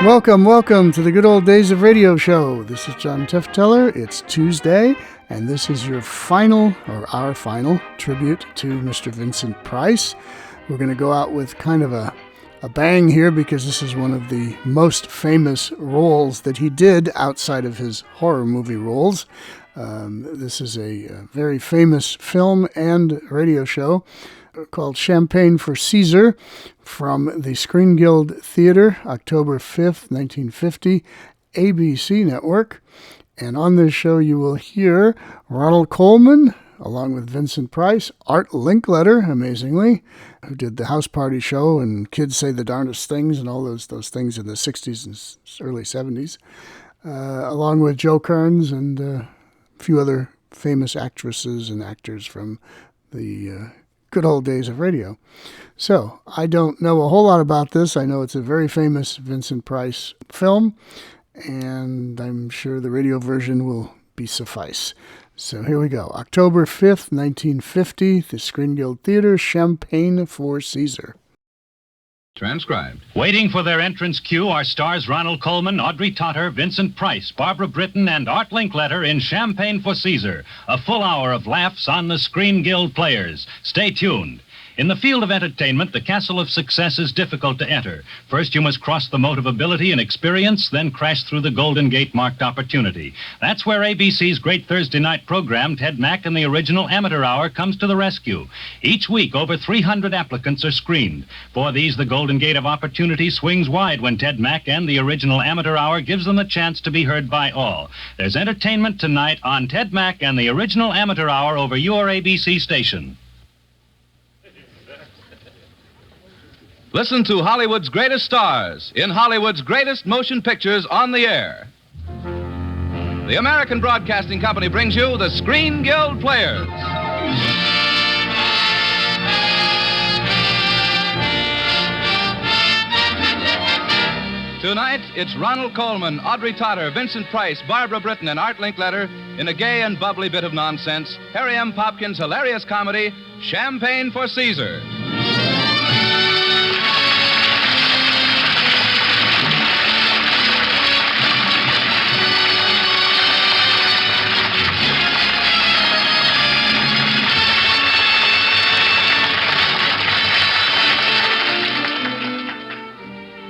Welcome to the Good Old Days of Radio show. This is John Tefteller. It's Tuesday, and this is our final tribute to Mr. Vincent Price. We're going to go out with kind of a bang here because this is one of the most famous roles that he did outside of his horror movie roles. This is a very famous film and radio show called Champagne for Caesar from the Screen Guild Theater, October 5th, 1950, ABC Network. And on this show you will hear Ronald Colman, along with Vincent Price, Art Linkletter, amazingly, who did the House Party Show and Kids Say the Darndest Things and all those things in the 60s and early 70s, along with Joe Kearns and a few other famous actresses and actors from the good old days of radio. So, I don't know a whole lot about this. I know it's a very famous Vincent Price film, and I'm sure the radio version will be suffice. So here we go. October 5th, 1950, the Screen Guild Theater, Champagne for Caesar. Transcribed. Waiting for their entrance cue are stars Ronald Colman, Audrey Totter, Vincent Price, Barbara Britton, and Art Linkletter in Champagne for Caesar. A full hour of laughs on the Screen Guild Players. Stay tuned. In the field of entertainment, the castle of success is difficult to enter. First, you must cross the moat of ability and experience, then crash through the Golden Gate marked opportunity. That's where ABC's great Thursday night program, Ted Mack and the Original Amateur Hour, comes to the rescue. Each week, over 300 applicants are screened. For these, the Golden Gate of opportunity swings wide when Ted Mack and the Original Amateur Hour gives them a chance to be heard by all. There's entertainment tonight on Ted Mack and the Original Amateur Hour over your ABC station. Listen to Hollywood's greatest stars in Hollywood's greatest motion pictures on the air. The American Broadcasting Company brings you the Screen Guild Players. Tonight, it's Ronald Colman, Audrey Totter, Vincent Price, Barbara Britton, and Art Linkletter in a gay and bubbly bit of nonsense, Harry M. Popkin's hilarious comedy, Champagne for Caesar.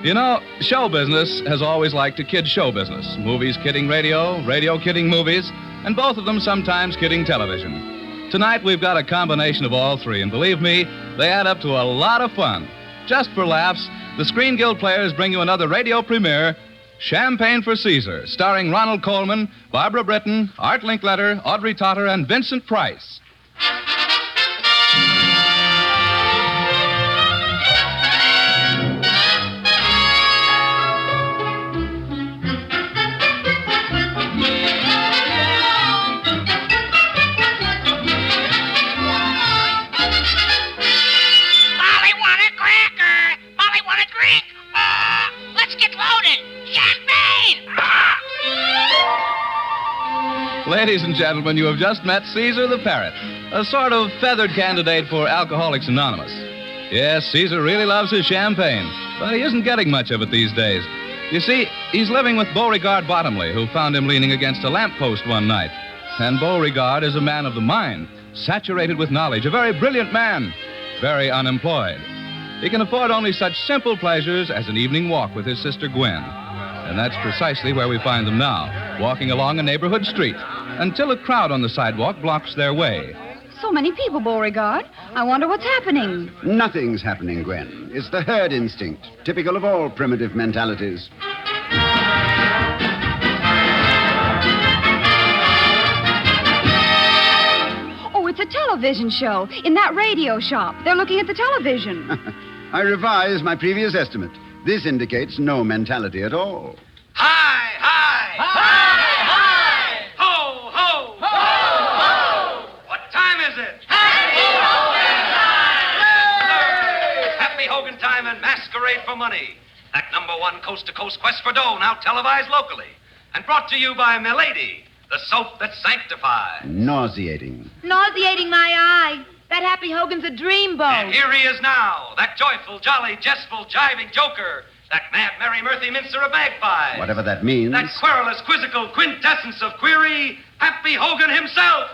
You know, show business has always liked to kid show business. Movies kidding radio, radio kidding movies, and both of them sometimes kidding television. Tonight, we've got a combination of all three, and believe me, they add up to a lot of fun. Just for laughs, the Screen Guild Players bring you another radio premiere, Champagne for Caesar, starring Ronald Colman, Barbara Britton, Art Linkletter, Audrey Totter, and Vincent Price. Ladies and gentlemen, you have just met Caesar the Parrot, a sort of feathered candidate for Alcoholics Anonymous. Yes, Caesar really loves his champagne, but he isn't getting much of it these days. You see, he's living with Beauregard Bottomly, who found him leaning against a lamppost one night. And Beauregard is a man of the mind, saturated with knowledge, a very brilliant man, very unemployed. He can afford only such simple pleasures as an evening walk with his sister Gwen. And that's precisely where we find them now, walking along a neighborhood street, until a crowd on the sidewalk blocks their way. So many people, Beauregard. I wonder what's happening. Nothing's happening, Gwen. It's the herd instinct, typical of all primitive mentalities. Oh, it's a television show in that radio shop. They're looking at the television. I revise my previous estimate. This indicates no mentality at all. Hi, hi! Hi, hi! Ho, ho! Ho, ho! What time is it? Happy Hogan time! Happy Hogan time and Masquerade for Money. That #1 coast-to-coast quest for dough, now televised locally. And brought to you by Milady, the soap that sanctifies. Nauseating. Nauseating my eye. That Happy Hogan's a dreamboat. And here he is now, that joyful, jolly, jestful, jiving joker, That mad, merry, mirthy mincer of magpies. Whatever that means. That querulous, quizzical quintessence of query, Happy Hogan himself.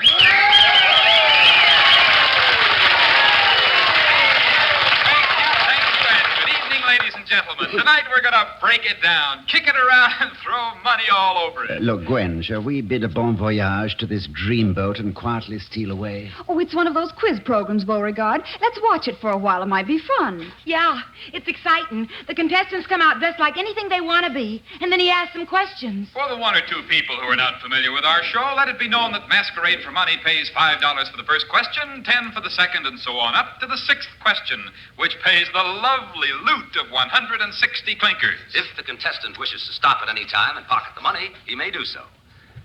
Ladies and gentlemen, tonight we're going to break it down, kick it around, and throw money all over it. Look, Gwen, shall we bid a bon voyage to this dreamboat and quietly steal away? Oh, it's one of those quiz programs, Beauregard. Let's watch it for a while. It might be fun. Yeah, it's exciting. The contestants come out dressed like anything they want to be, and then he asks them questions. For the one or two people who are not familiar with our show, let it be known that Masquerade for Money pays $5 for the first question, 10 for the second, and so on, up to the sixth question, which pays the lovely loot of 160 clinkers. If the contestant wishes to stop at any time and pocket the money, he may do so.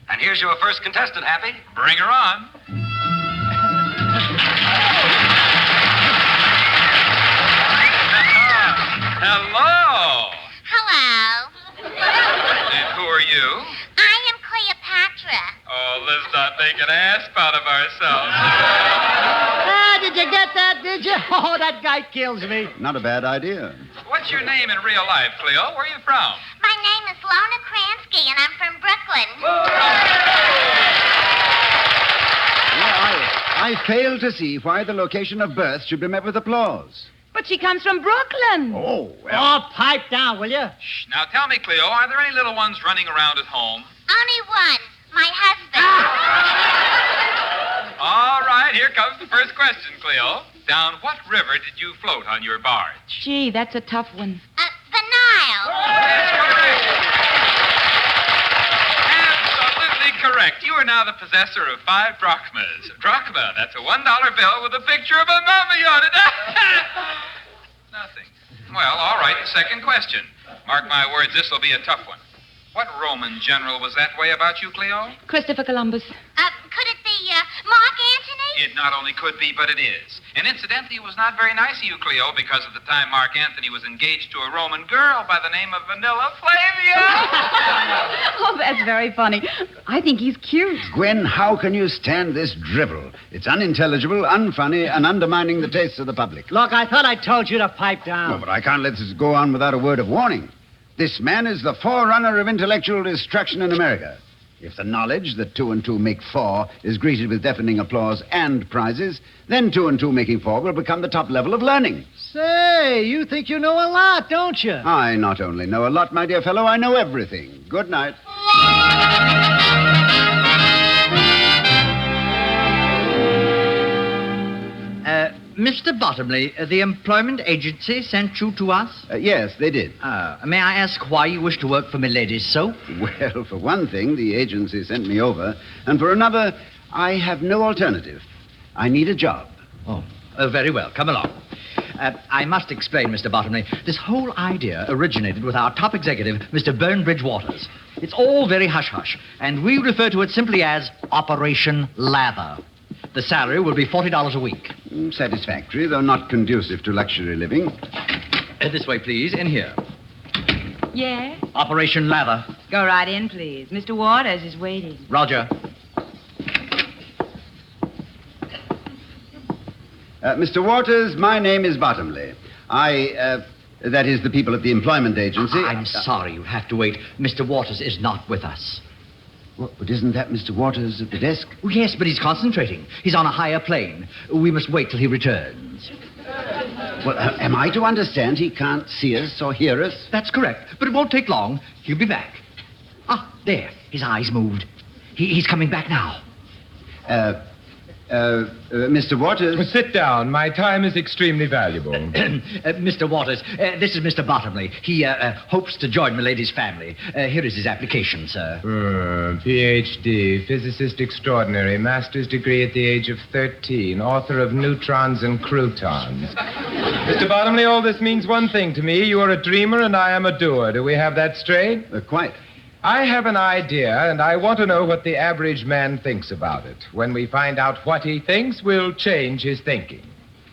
And here's your first contestant, Happy. Bring her on. Hello. Hello. And who are you? I am Cleopatra. Oh, let's not make an ass out of ourselves. Did you get that, did you? Oh, that guy kills me. Not a bad idea. What's your name in real life, Cleo? Where are you from? My name is Lona Kransky, and I'm from Brooklyn. I fail to see why the location of birth should be met with applause. But she comes from Brooklyn. Oh, Oh, pipe down, will you? Shh. Now tell me, Cleo, are there any little ones running around at home? Only one. My husband. All right, here comes the first question, Cleo. Down what river did you float on your barge? Gee, that's a tough one. The Nile. That's correct. Absolutely correct. You are now the possessor of 5 drachmas. Drachma, that's a $1 bill with a picture of a mummy on it. Nothing. Well, all right, the second question. Mark my words, this will be a tough one. What Roman general was that way about you, Cleo? Christopher Columbus. Could it be Mark Antony? It not only could be, but it is. And incidentally, it was not very nice of you, Cleo, because at the time Mark Antony was engaged to a Roman girl by the name of Vanilla Flavia. Oh, that's very funny. I think he's cute. Gwen, how can you stand this drivel? It's unintelligible, unfunny, and undermining the tastes of the public. Look, I thought I told you to pipe down. No, but I can't let this go on without a word of warning. This man is the forerunner of intellectual destruction in America. If the knowledge that 2 and 2 make 4 is greeted with deafening applause and prizes, then 2 and 2 making 4 will become the top level of learning. Say, you think you know a lot, don't you? I not only know a lot, my dear fellow, I know everything. Good night. Mr. Bottomly, the employment agency sent you to us? Yes, they did. May I ask why you wish to work for Milady's soap? Well, for one thing, the agency sent me over. And for another, I have no alternative. I need a job. Oh, very well. Come along. I must explain, Mr. Bottomly. This whole idea originated with our top executive, Mr. Burnbridge Waters. It's all very hush-hush, and we refer to it simply as Operation Lather. The salary will be $40 a week. Satisfactory, though not conducive to luxury living. This way, please. In here. Yeah? Operation Lather. Go right in, please. Mr. Waters is waiting. Roger. Mr. Waters, my name is Bottomly. That is the people at the employment agency. I'm sorry you have to wait. Mr. Waters is not with us. Well, but isn't that Mr. Waters at the desk? Oh, yes, but he's concentrating. He's on a higher plane. We must wait till he returns. Well, am I to understand he can't see us or hear us? That's correct, but it won't take long. He'll be back. Ah, there. His eyes moved. He's coming back now. Mr. Waters? Sit down. My time is extremely valuable. Mr. Waters, this is Mr. Bottomly. He hopes to join Milady's family. Here is his application, sir. Ph.D., physicist extraordinary, master's degree at the age of 13, author of Neutrons and Croutons. Mr. Bottomly, all this means one thing to me. You are a dreamer and I am a doer. Do we have that straight? Quite. I have an idea, and I want to know what the average man thinks about it. When we find out what he thinks, we'll change his thinking.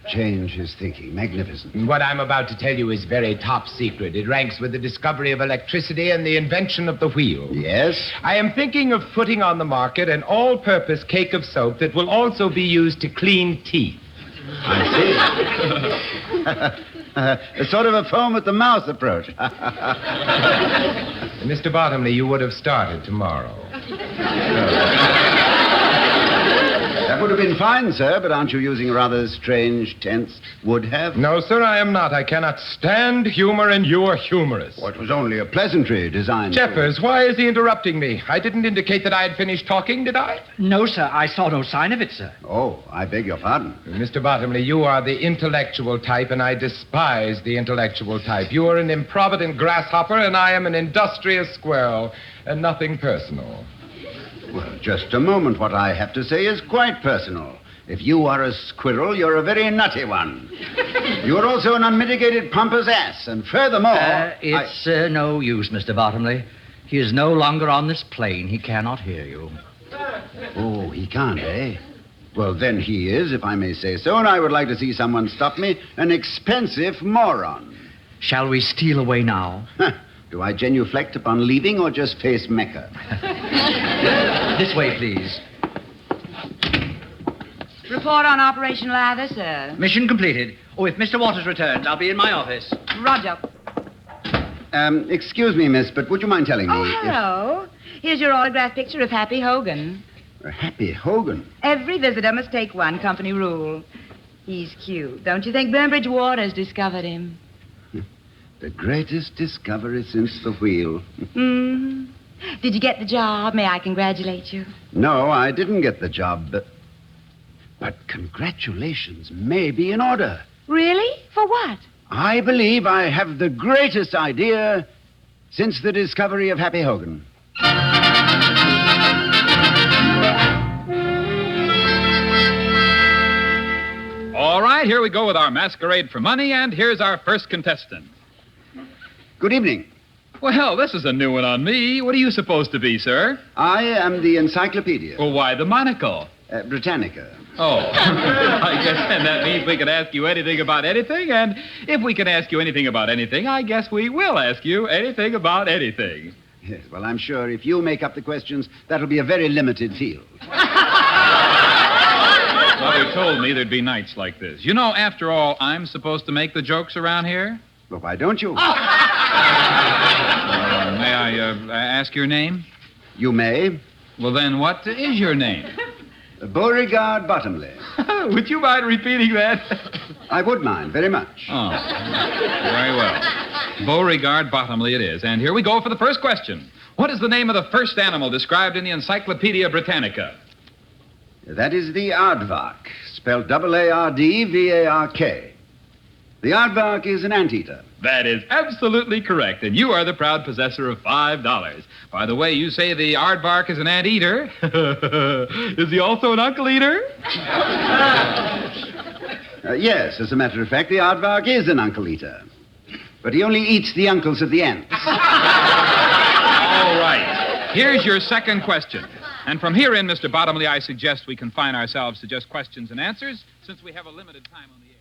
Change his thinking. Magnificent. What I'm about to tell you is very top secret. It ranks with the discovery of electricity and the invention of the wheel. Yes? I am thinking of putting on the market an all-purpose cake of soap that will also be used to clean teeth. I see. A sort of a foam-at-the-mouth approach. Mr. Bottomly, you would have started tomorrow. That would have been fine, sir, but aren't you using a rather strange tense would have? No, sir, I am not. I cannot stand humor, and you are humorous. Well, it was only a pleasantry designed Jeffers, why is he interrupting me? I didn't indicate that I had finished talking, did I? No, sir. I saw no sign of it, sir. Oh, I beg your pardon. Mr. Bottomly, you are the intellectual type, and I despise the intellectual type. You are an improvident grasshopper, and I am an industrious squirrel, and nothing personal. Well, just a moment. What I have to say is quite personal. If you are a squirrel, you're a very nutty one. You're also an unmitigated pompous ass, and furthermore... It's no use, Mr. Bottomly. He is no longer on this plane. He cannot hear you. Oh, he can't, eh? Well, then he is, if I may say so, and I would like to see someone stop me, an expensive moron. Shall we steal away now? Do I genuflect upon leaving or just face Mecca? This way, please. Report on Operation Lather, sir. Mission completed. Oh, if Mr. Waters returns, I'll be in my office. Roger. Excuse me, miss, but would you mind telling me... Oh, hello. Here's your autographed picture of Happy Hogan. Happy Hogan? Every visitor must take one, company rule. He's cute. Don't you think Burnbridge Waters discovered him? The greatest discovery since the wheel. Mm-hmm. Did you get the job? May I congratulate you? No, I didn't get the job, but congratulations may be in order. Really? For what? I believe I have the greatest idea since the discovery of Happy Hogan. All right, here we go with our masquerade for money, and here's our first contestant. Good evening. Well, this is a new one on me. What are you supposed to be, sir? I am the encyclopedia. Well, why the monocle? Britannica. Oh, I guess then that means we can ask you anything about anything, and if we can ask you anything about anything, I guess we will ask you anything about anything. Yes, well, I'm sure if you make up the questions, that'll be a very limited field. Mother told me there'd be nights like this. You know, after all, I'm supposed to make the jokes around here. Well, why don't you? May I ask your name? You may. Well, then, what is your name? Beauregard Bottomly. Would you mind repeating that? I would mind, very much. Oh, very well. Beauregard Bottomly it is. And here we go for the first question. What is the name of the first animal described in the Encyclopedia Britannica? That is the aardvark, spelled A-R-D-V-A-R-K. The aardvark is an anteater. That is absolutely correct, and you are the proud possessor of $5. By the way, you say the aardvark is an anteater. Is he also an uncle eater? Yes, as a matter of fact, the aardvark is an uncle eater. But he only eats the uncles of the ants. All right. Here's your second question. And from here in, Mr. Bottomly, I suggest we confine ourselves to just questions and answers, since we have a limited time on the air.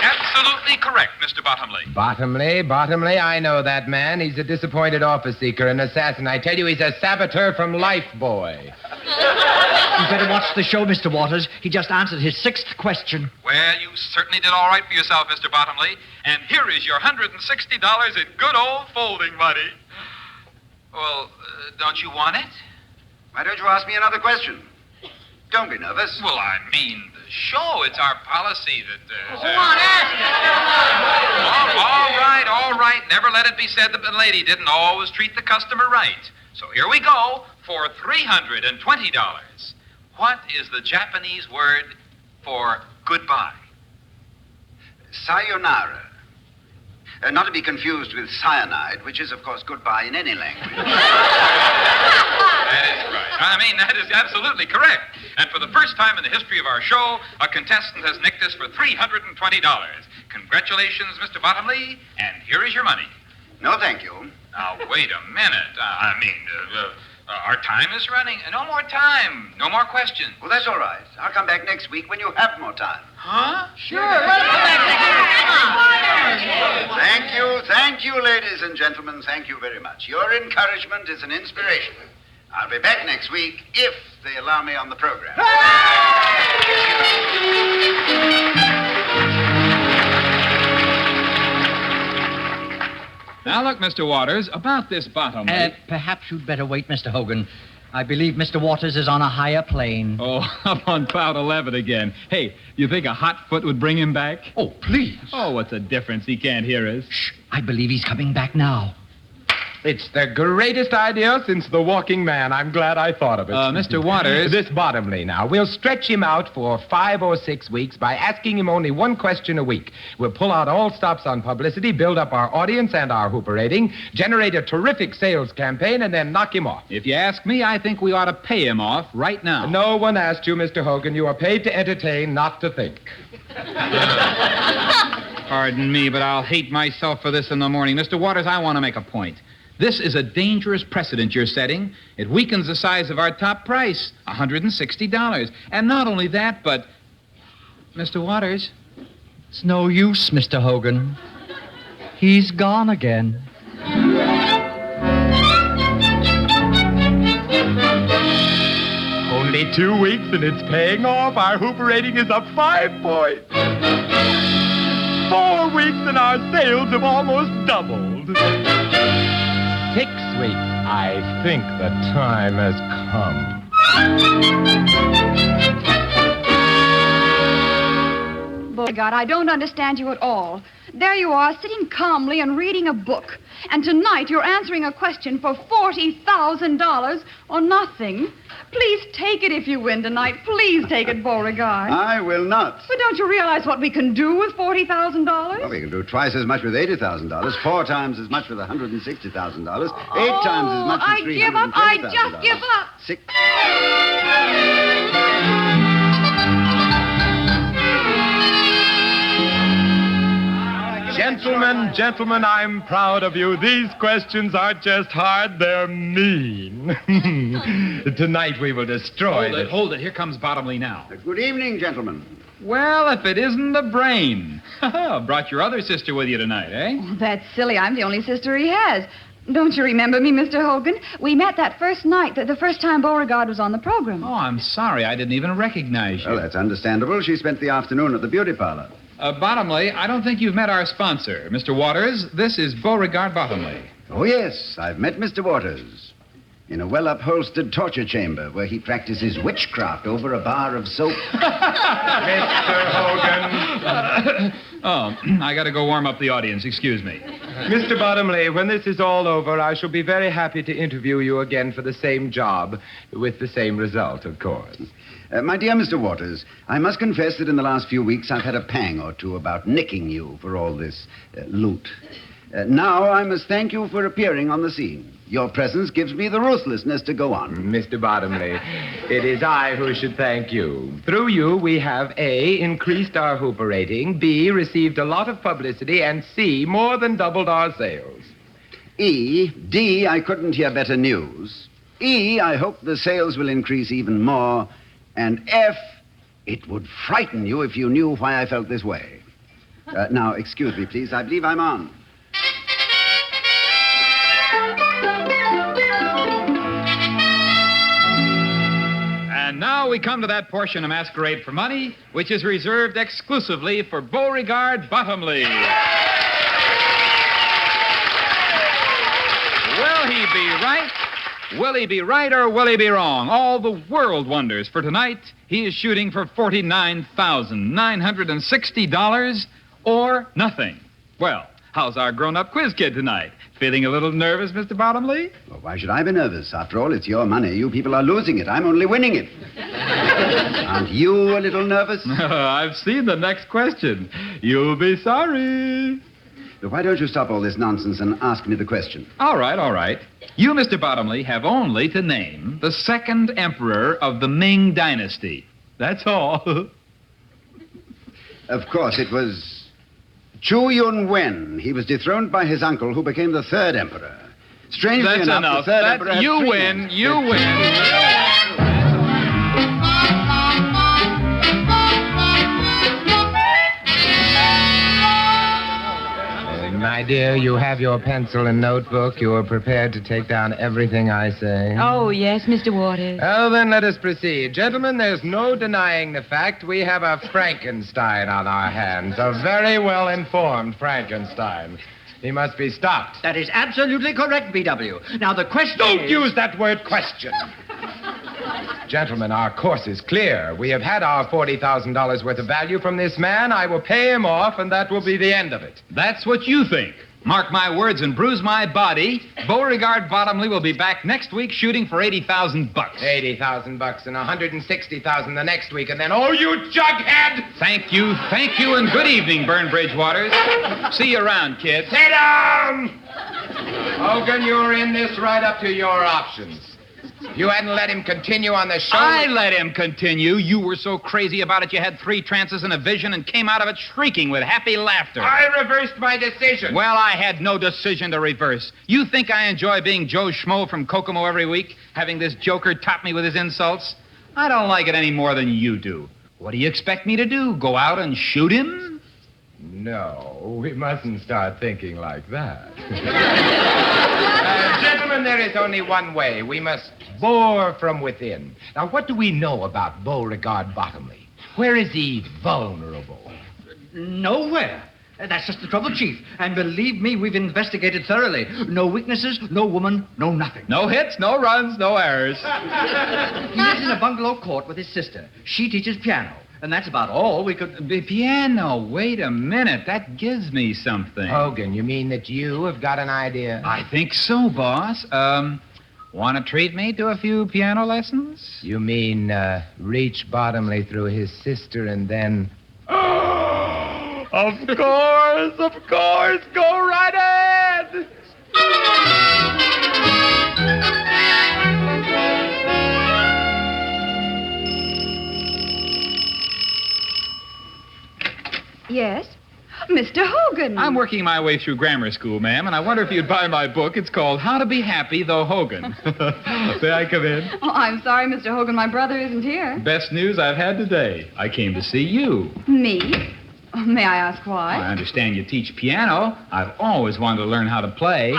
Absolutely correct, Mr. Bottomly. Bottomly, I know that man. He's a disappointed office seeker, an assassin. I tell you, he's a saboteur from Life Boy. You better watch the show, Mr. Waters. He just answered his sixth question. Well, you certainly did all right for yourself, Mr. Bottomly. And here is your $160 in good old folding money. Well, don't you want it? Why don't you ask me another question? Don't be nervous. Well, I mean, the show. It's our policy that... Come on, ask it. All right. Never let it be said that the lady didn't always treat the customer right. So here we go for $320. What is the Japanese word for goodbye? Sayonara. Not to be confused with cyanide, which is, of course, goodbye in any language. That is right. I mean, that is absolutely correct. And for the first time in the history of our show, a contestant has nicked us for $320. Congratulations, Mr. Bottomly, and here is your money. No, thank you. Now, wait a minute. Our time is running. No more time. No more questions. Well, that's all right. I'll come back next week when you have more time. Huh? Sure, let's come back next week. Thank you, ladies and gentlemen. Thank you very much. Your encouragement is an inspiration. I'll be back next week if they allow me on the program. Now, look, Mr. Waters, about this Bottomly. Perhaps you'd better wait, Mr. Hogan. I believe Mr. Waters is on a higher plane. Oh, up on cloud 11 again. Hey, you think a hot foot would bring him back? Oh, please. Oh, what's the difference? He can't hear us. Shh. I believe he's coming back now. It's the greatest idea since the walking man. I'm glad I thought of it. Mr. Waters. This Bottomly now. We'll stretch him out for 5 or 6 weeks by asking him only one question a week. We'll pull out all stops on publicity, build up our audience and our Hooper rating, generate a terrific sales campaign, and then knock him off. If you ask me, I think we ought to pay him off right now. No one asked you, Mr. Hogan. You are paid to entertain, not to think. Pardon me, but I'll hate myself for this in the morning. Mr. Waters, I want to make a point. This is a dangerous precedent you're setting. It weakens the size of our top price, $160. And not only that, but... Mr. Waters? It's no use, Mr. Hogan. He's gone again. Only 2 weeks and it's paying off. Our Hooper rating is up 5 points. 4 weeks and our sales have almost doubled. 6 weeks. I think the time has come. Beauregard, I don't understand you at all. There you are, sitting calmly and reading a book. And tonight you're answering a question for $40,000 or nothing. Please take it if you win tonight. Please take it, Beauregard. I will not. But don't you realize what we can do with $40,000? Well, we can do twice as much with $80,000, 4 times as much with $160,000, 8 times as much with $320,000. I give up. I just give up. 6. Gentlemen, I'm proud of you. These questions aren't just hard, they're mean. Tonight we will destroy Hold it. Here comes Bottomly now. Good evening, gentlemen. Well, if it isn't the brain. Brought your other sister with you tonight, eh? Oh, that's silly. I'm the only sister he has. Don't you remember me, Mr. Hogan? We met that first night, the first time Beauregard was on the program. Oh, I'm sorry. I didn't even recognize you. Well, that's understandable. She spent the afternoon at the beauty parlor. Bottomly, I don't think you've met our sponsor. Mr. Waters, this is Beauregard Bottomly. Oh, yes, I've met Mr. Waters in a well-upholstered torture chamber where he practices witchcraft over a bar of soap. Mr. Hogan. I got to go warm up the audience. Excuse me. Mr. Bottomly, when this is all over, I shall be very happy to interview you again for the same job, with the same result, of course. My dear Mr. Waters, I must confess that in the last few weeks I've had a pang or two about nicking you for all this loot. Now I must thank you for appearing on the scene. Your presence gives me the ruthlessness to go on. Mr. Bottomly, it is I who should thank you. Through you, we have A, increased our Hooper rating, B, received a lot of publicity, and C, more than doubled our sales. D, I couldn't hear better news. E, I hope the sales will increase even more. And F, it would frighten you if you knew why I felt this way. Now, excuse me, please. I believe I'm on. And now we come to that portion of Masquerade for Money, which is reserved exclusively for Beauregard Bottomly. Will he be right? Will he be right or will he be wrong? All the world wonders. For tonight, he is shooting for $49,960 or nothing. Well, how's our grown-up quiz kid tonight? Feeling a little nervous, Mr. Bottomly? Well, why should I be nervous? After all, it's your money. You people are losing it. I'm only winning it. Aren't you a little nervous? I've seen the next question. You'll be sorry. Why don't you stop all this nonsense and ask me the question? All right. You, Mr. Bottomly, have only to name the second emperor of the Ming Dynasty. That's all. Of course, it was Chu Yun-wen. He was dethroned by his uncle, who became the third emperor. Strangely That's enough, enough. the third emperor had You three win. names. You win. My dear, you have your pencil and notebook. You are prepared to take down everything I say. Oh, yes, Mr. Waters. Well, then let us proceed. Gentlemen, there's no denying the fact we have a Frankenstein on our hands. A very well-informed Frankenstein. He must be stopped. That is absolutely correct, B.W. Now, the question Don't is... use that word question. Gentlemen, our course is clear. We have had our $40,000 worth of value from this man. I will pay him off, and that will be the end of it. That's what you think. Mark my words and bruise my body. Beauregard Bottomly will be back next week shooting for $80,000. $80,000 and $160,000 the next week, and then, oh, you jughead! Thank you, and good evening, Burnbridge Waters. See you around, kid. Sit down! Hogan, you're in this right up to your options. You hadn't let him continue on the show. I let him continue. You were so crazy about it, you had 3 trances and a vision and came out of it shrieking with happy laughter. I reversed my decision. Well, I had no decision to reverse. You think I enjoy being Joe Schmo from Kokomo every week, having this joker top me with his insults? I don't like it any more than you do. What do you expect me to do? Go out and shoot him? No, we mustn't start thinking like that. Gentlemen, there is only one way. We must bore from within. Now, what do we know about Beauregard Bottomly? Where is he vulnerable? Nowhere. That's just the trouble, Chief. And believe me, we've investigated thoroughly. No weaknesses, no woman, no nothing. No hits, no runs, no errors. He lives in a bungalow court with his sister. She teaches piano. And that's about all we could... Piano, wait a minute. That gives me something. Hogan, you mean that you have got an idea? I think so, boss. Want to treat me to a few piano lessons? You mean reach Bottomly through his sister and then... Of course. Go right ahead. Yes? Mr. Hogan. I'm working my way through grammar school, ma'am, and I wonder if you'd buy my book. It's called How to Be Happy, Though Hogan. May I come in? Oh, I'm sorry, Mr. Hogan. My brother isn't here. Best news I've had today. I came to see you. Me? Oh, may I ask why? I understand you teach piano. I've always wanted to learn how to play.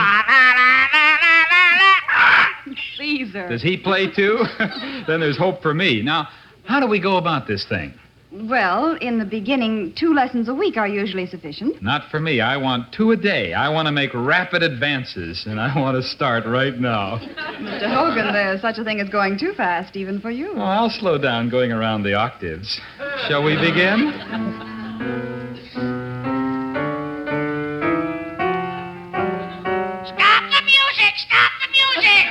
Caesar. Does he play too? Then there's hope for me. Now, how do we go about this thing? Well, in the beginning, 2 lessons a week are usually sufficient. Not for me. I want 2 a day. I want to make rapid advances, and I want to start right now. Mr. Hogan, there's such a thing as going too fast, even for you. Oh, I'll slow down going around the octaves. Shall we begin? Stop the music! Stop the music!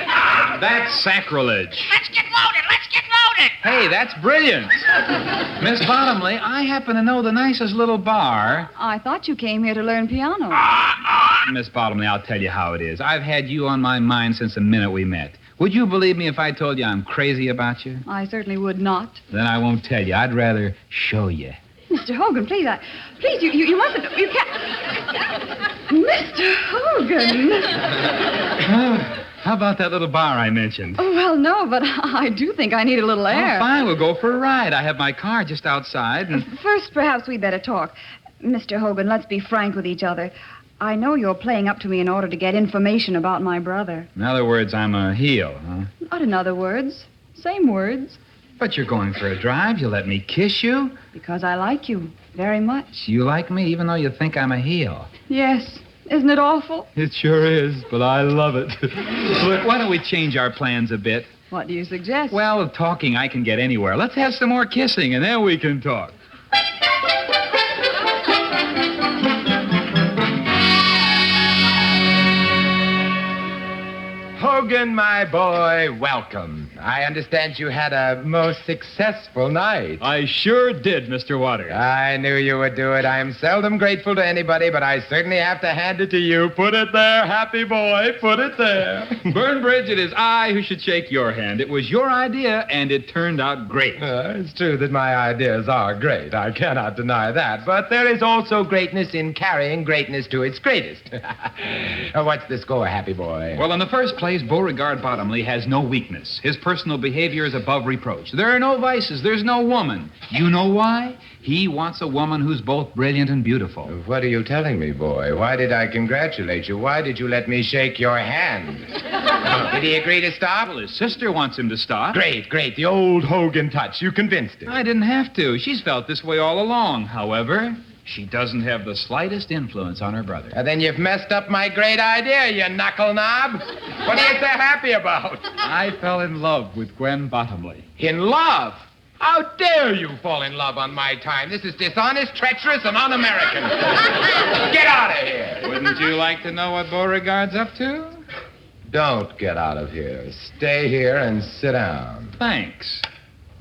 That's sacrilege. Let's get loaded! Let's get loaded! Hey, that's brilliant. Miss Bottomly, I happen to know the nicest little bar. I thought you came here to learn piano. Miss Bottomly, I'll tell you how it is. I've had you on my mind since the minute we met. Would you believe me if I told you I'm crazy about you? I certainly would not. Then I won't tell you. I'd rather show you. Mr. Hogan, please, you mustn't, you can't. Mr. Hogan. How about that little bar I mentioned? Oh, well, no, but I do think I need a little air. Oh, fine, we'll go for a ride. I have my car just outside. And... First, perhaps we'd better talk. Mr. Hogan, let's be frank with each other. I know you're playing up to me in order to get information about my brother. In other words, I'm a heel, huh? Not in other words. Same words. But you're going for a drive. You'll let me kiss you? Because I like you very much. You like me even though you think I'm a heel? Yes. Isn't it awful? It sure is, but I love it. Look, why don't we change our plans a bit? What do you suggest? Well, with talking, I can get anywhere. Let's have some more kissing, and then we can talk. Hogan, my boy, welcome. I understand you had a most successful night. I sure did, Mr. Waters. I knew you would do it. I am seldom grateful to anybody, but I certainly have to hand it to you. Put it there, happy boy. Put it there. Burnbridge, it is I who should shake your hand. It was your idea, and it turned out great. It's true that my ideas are great. I cannot deny that. But there is also greatness in carrying greatness to its greatest. What's the score, happy boy? Well, in the first place, Beauregard Bottomly has no weakness. His personal behavior is above reproach. There are no vices. There's no woman. You know why? He wants a woman who's both brilliant and beautiful. What are you telling me, boy? Why did I congratulate you? Why did you let me shake your hand? Did he agree to stop? Well, his sister wants him to stop. Great. The old Hogan touch. You convinced him. I didn't have to. She's felt this way all along. However, she doesn't have the slightest influence on her brother. Then you've messed up my great idea, you knuckle knob. What are you so happy about? I fell in love with Gwen Bottomly. In love? How dare you fall in love on my time? This is dishonest, treacherous, and un-American. Get out of here. Wouldn't you like to know what Beauregard's up to? Don't get out of here. Stay here and sit down. Thanks.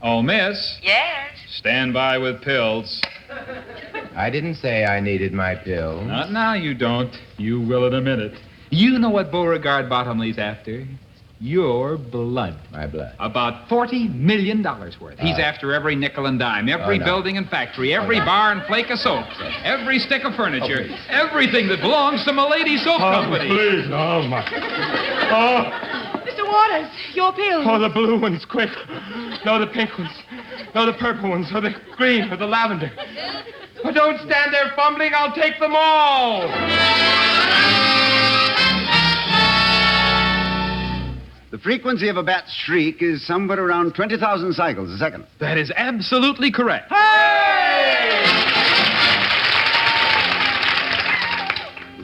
Oh, miss. Yes? Stand by with pills. I didn't say I needed my pill. Not now, you don't. You will in a minute. You know what Beauregard Bottomly's after? Your blood. My blood. About $40 million worth. He's after every nickel and dime, every building and factory, every bar and flake of soap, every stick of furniture, everything that belongs to Milady Soap Company. Please. Oh, my. Oh. Mr. Waters, your pills. Oh, the blue ones, quick. No, the pink ones. No, the purple ones, or the green, or the lavender. Oh, don't stand there fumbling. I'll take them all. The frequency of a bat's shriek is somewhere around 20,000 cycles a second. That is absolutely correct.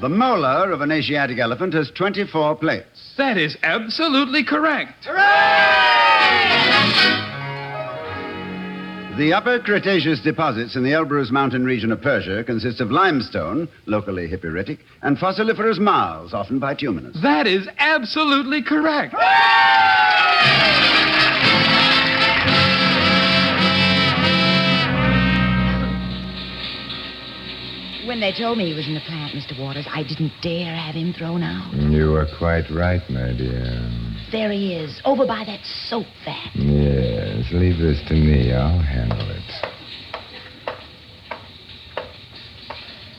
The molar of an Asiatic elephant has 24 plates. That is absolutely correct. The upper Cretaceous deposits in the Elbrus mountain region of Persia consist of limestone, locally hippuritic, and fossiliferous marls, often bituminous. That is absolutely correct. When they told me he was in the plant, Mr. Waters, I didn't dare have him thrown out. You were quite right, my dear. There he is, over by that soap vat. Yes, leave this to me. I'll handle it.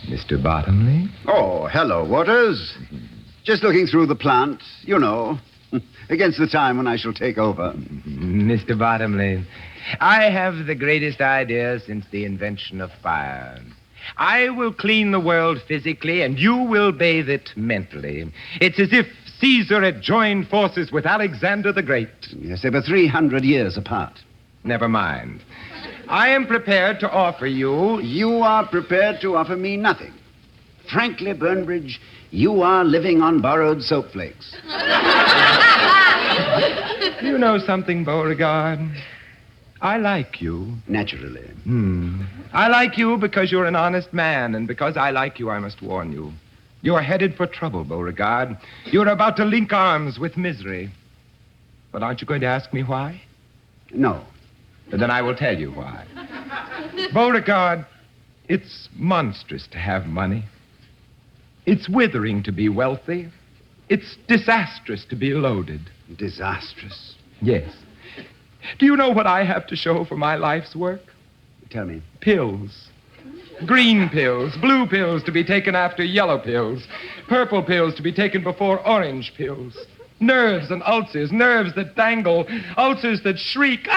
Mr. Bottomly? Oh, hello, Waters. Just looking through the plant, you know, against the time when I shall take over. Mr. Bottomly, I have the greatest idea since the invention of fire. I will clean the world physically, and you will bathe it mentally. It's as if Caesar had joined forces with Alexander the Great. Yes, they were 300 years apart. Never mind. I am prepared to offer you... You are prepared to offer me nothing. Frankly, Burnbridge, you are living on borrowed soap flakes. You know something, Beauregard? I like you. Naturally. I like you because you're an honest man, and because I like you, I must warn you. You're headed for trouble, Beauregard. You're about to link arms with misery. But aren't you going to ask me why? No. Then I will tell you why. Beauregard, it's monstrous to have money. It's withering to be wealthy. It's disastrous to be loaded. Disastrous? Yes. Do you know what I have to show for my life's work? Tell me. Pills. Green pills, blue pills to be taken after yellow pills, purple pills to be taken before orange pills. Nerves and ulcers, nerves that dangle, ulcers that shriek.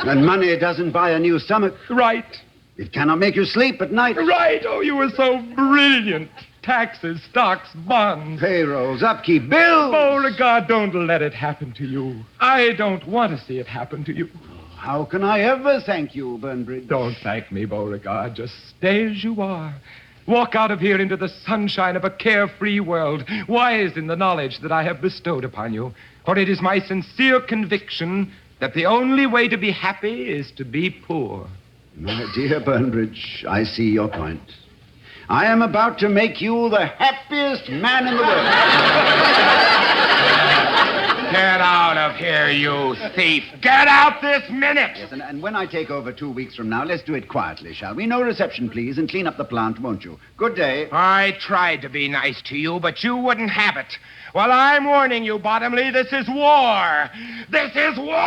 And money doesn't buy a new stomach. Right. It cannot make you sleep at night. Right. Oh, you were so brilliant. Taxes, stocks, bonds. Payrolls, upkeep, bills. Beauregard, don't let it happen to you. I don't want to see it happen to you. How can I ever thank you, Burnbridge? Don't thank me, Beauregard. Just stay as you are. Walk out of here into the sunshine of a carefree world, wise in the knowledge that I have bestowed upon you. For it is my sincere conviction that the only way to be happy is to be poor. My dear Burnbridge, I see your point. I am about to make you the happiest man in the world. Get out of here, you thief. Get out this minute. Yes, and when I take over 2 weeks from now, let's do it quietly, shall we? No reception, please, and clean up the plant, won't you? Good day. I tried to be nice to you, but you wouldn't have it. Well, I'm warning you, Bottomly, this is war. This is war!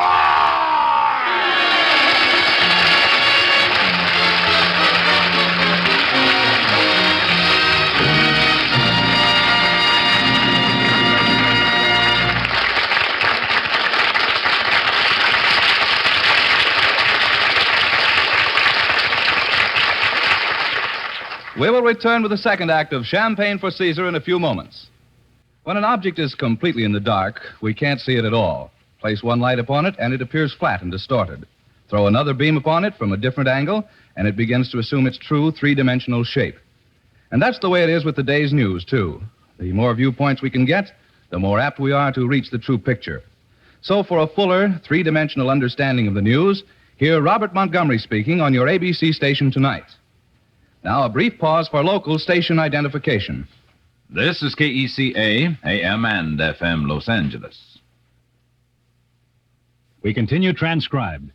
We will return with the second act of Champagne for Caesar in a few moments. When an object is completely in the dark, we can't see it at all. Place one light upon it, and it appears flat and distorted. Throw another beam upon it from a different angle, and it begins to assume its true three-dimensional shape. And that's the way it is with the day's news, too. The more viewpoints we can get, the more apt we are to reach the true picture. So for a fuller, three-dimensional understanding of the news, hear Robert Montgomery speaking on your ABC station tonight. Now, a brief pause for local station identification. This is KECA, AM and FM Los Angeles. We continue transcribed.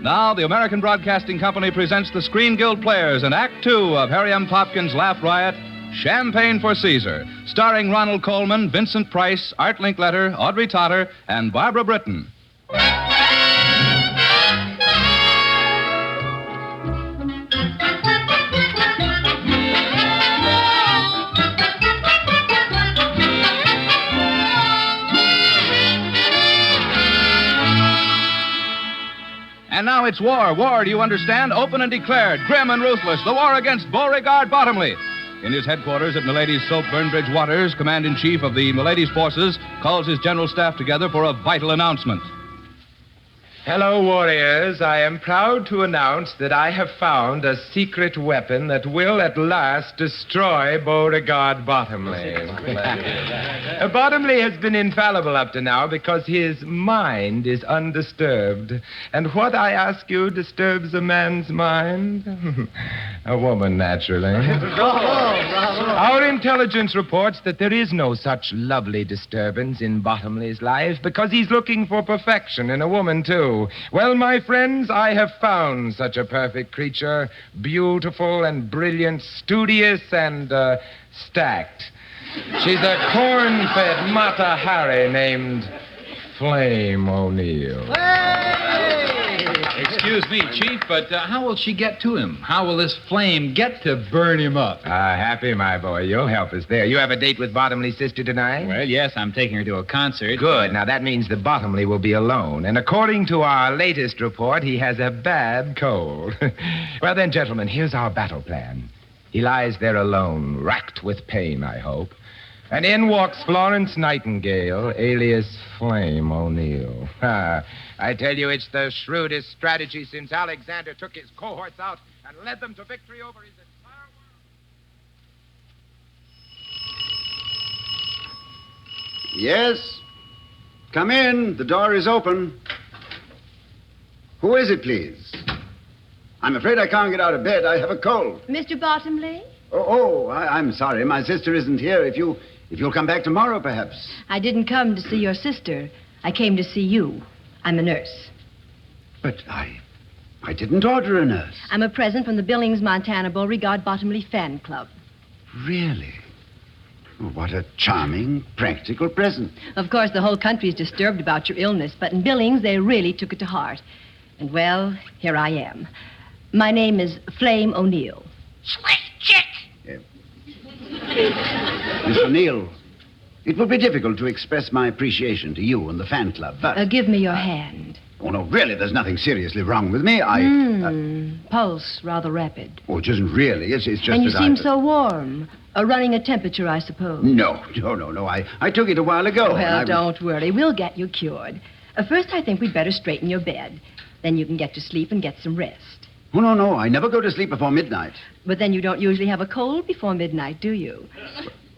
Now, the American Broadcasting Company presents the Screen Guild Players in Act Two of Harry M. Popkin's Laugh Riot, Champagne for Caesar, starring Ronald Colman, Vincent Price, Art Linkletter, Audrey Totter, and Barbara Britton. And now it's war. War, do you understand? Open and declared, grim and ruthless. The war against Beauregard Bottomly. In his headquarters at Milady's Soap, Burnbridge Waters, Command-in-Chief of the Milady's forces calls his general staff together for a vital announcement. Hello, warriors. I am proud to announce that I have found a secret weapon that will at last destroy Beauregard Bottomly. Bottomly has been infallible up to now because his mind is undisturbed. And what, I ask you, disturbs a man's mind? A woman, naturally. Our intelligence reports that there is no such lovely disturbance in Bottomly's life because he's looking for perfection in a woman, too. Well, my friends, I have found such a perfect creature, beautiful and brilliant, studious and stacked. She's a corn-fed Mata Hari named Flame O'Neill. Excuse me, Chief, but how will she get to him? How will this flame get to burn him up? Happy, my boy. You'll help us there. You have a date with Bottomly's sister tonight? Well, yes, I'm taking her to a concert. Good. Now, that means that Bottomly will be alone. And according to our latest report, he has a bad cold. Well, then, gentlemen, here's our battle plan. He lies there alone, racked with pain, I hope. And in walks Florence Nightingale, alias Flame O'Neill. I tell you, it's the shrewdest strategy since Alexander took his cohorts out and led them to victory over his entire world. Yes? Come in. The door is open. Who is it, please? I'm afraid I can't get out of bed. I have a cold. Mr. Bottomly? I'm sorry. My sister isn't here. If you'll come back tomorrow, perhaps. I didn't come to see your sister. I came to see you. I'm a nurse. But I didn't order a nurse. I'm a present from the Billings, Montana Beauregard Bottomly Fan Club. Really? Oh, what a charming, practical present. Of course, the whole country is disturbed about your illness, but in Billings, they really took it to heart. And, well, here I am. My name is Flame O'Neill. Sweet chick. Miss O'Neill, it would be difficult to express my appreciation to you and the fan club, but... give me your hand. Oh, no, really, there's nothing seriously wrong with me. Pulse rather rapid. Oh, it isn't really. It's just and you that seem so warm. Running a temperature, I suppose. No. I took it a while ago. Well, don't worry. We'll get you cured. First, I think we'd better straighten your bed. Then you can get to sleep and get some rest. Oh, no. I never go to sleep before midnight. But then you don't usually have a cold before midnight, do you?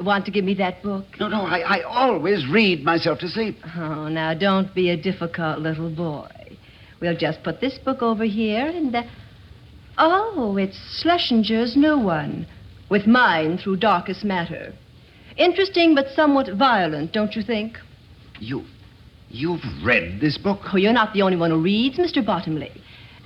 Want to give me that book? No, I always read myself to sleep. Oh, now don't be a difficult little boy. We'll just put this book over here and... Oh, it's Schlesinger's new one. With Mine Through Darkest Matter. Interesting but somewhat violent, don't you think? You've read this book? Oh, you're not the only one who reads, Mr. Bottomly.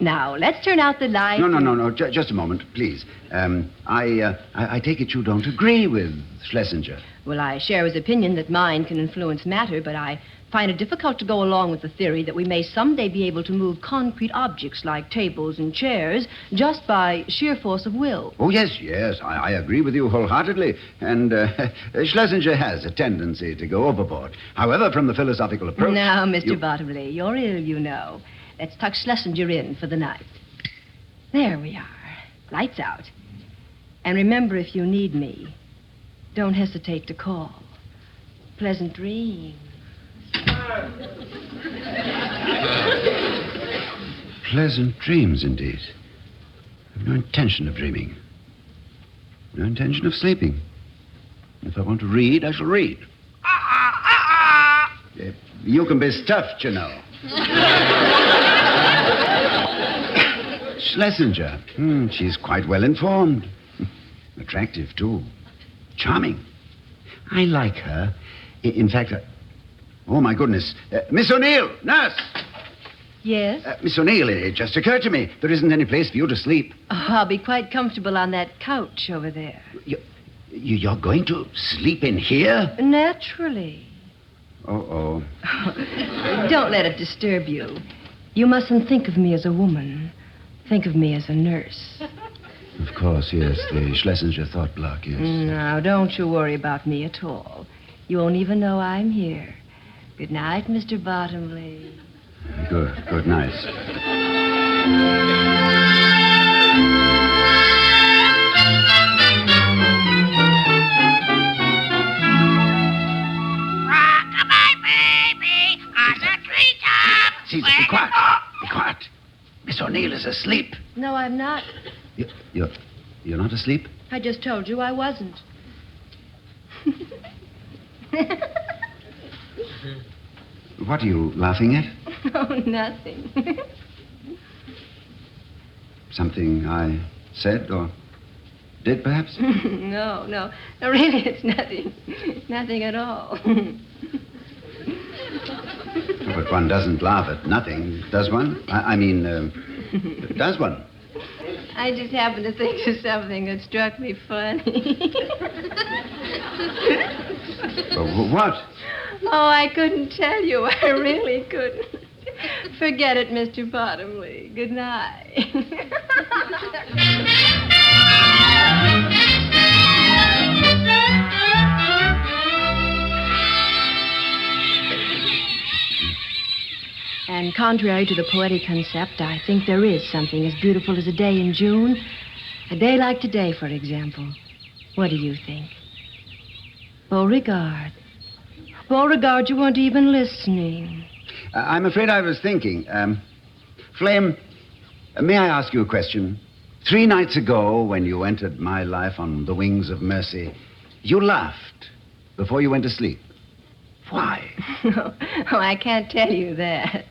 Now, let's turn out the light. No. Just a moment, please. I take it you don't agree with Schlesinger. Well, I share his opinion that mind can influence matter, but I find it difficult to go along with the theory that we may someday be able to move concrete objects like tables and chairs just by sheer force of will. Oh, yes. I agree with you wholeheartedly. And Schlesinger has a tendency to go overboard. However, from the philosophical approach... Now, Mr. Bottomly, you're ill, you know. Let's tuck Schlesinger in for the night. There we are. Lights out. And remember, if you need me, don't hesitate to call. Pleasant dreams. Pleasant dreams, indeed. I've no intention of dreaming. No intention of sleeping. If I want to read, I shall read. You can be stuffed, you know. Schlesinger. She's quite well informed. Attractive, too. Charming. I like her. In fact, oh, my goodness. Miss O'Neill, nurse. Yes? Miss O'Neill, it just occurred to me there isn't any place for you to sleep. Oh, I'll be quite comfortable on that couch over there. You're going to sleep in here? Naturally. Oh. Don't let it disturb you. You mustn't think of me as a woman. Think of me as a nurse. Of course, yes. The Schlesinger thought block, yes. Now, don't you worry about me at all. You won't even know I'm here. Good night, Mr. Bottomly. Good night. Caesar, be quiet. Be quiet. Miss O'Neill is asleep. No, I'm not. You're not asleep? I just told you I wasn't. What are you laughing at? Oh, nothing. Something I said or did, perhaps? No. No, really, it's nothing. Nothing at all. But one doesn't laugh at nothing, does one? I mean, does one? I just happened to think of something that struck me funny. What? Oh, I couldn't tell you. I really couldn't. Forget it, Mr. Bottomly. Good night. And contrary to the poetic concept, I think there is something as beautiful as a day in June. A day like today, for example. What do you think? Beauregard. Beauregard, you weren't even listening. I'm afraid I was thinking. Flame, may I ask you a question? 3 nights ago, when you entered my life on the wings of mercy, you laughed before you went to sleep. Why? Oh, I can't tell you that.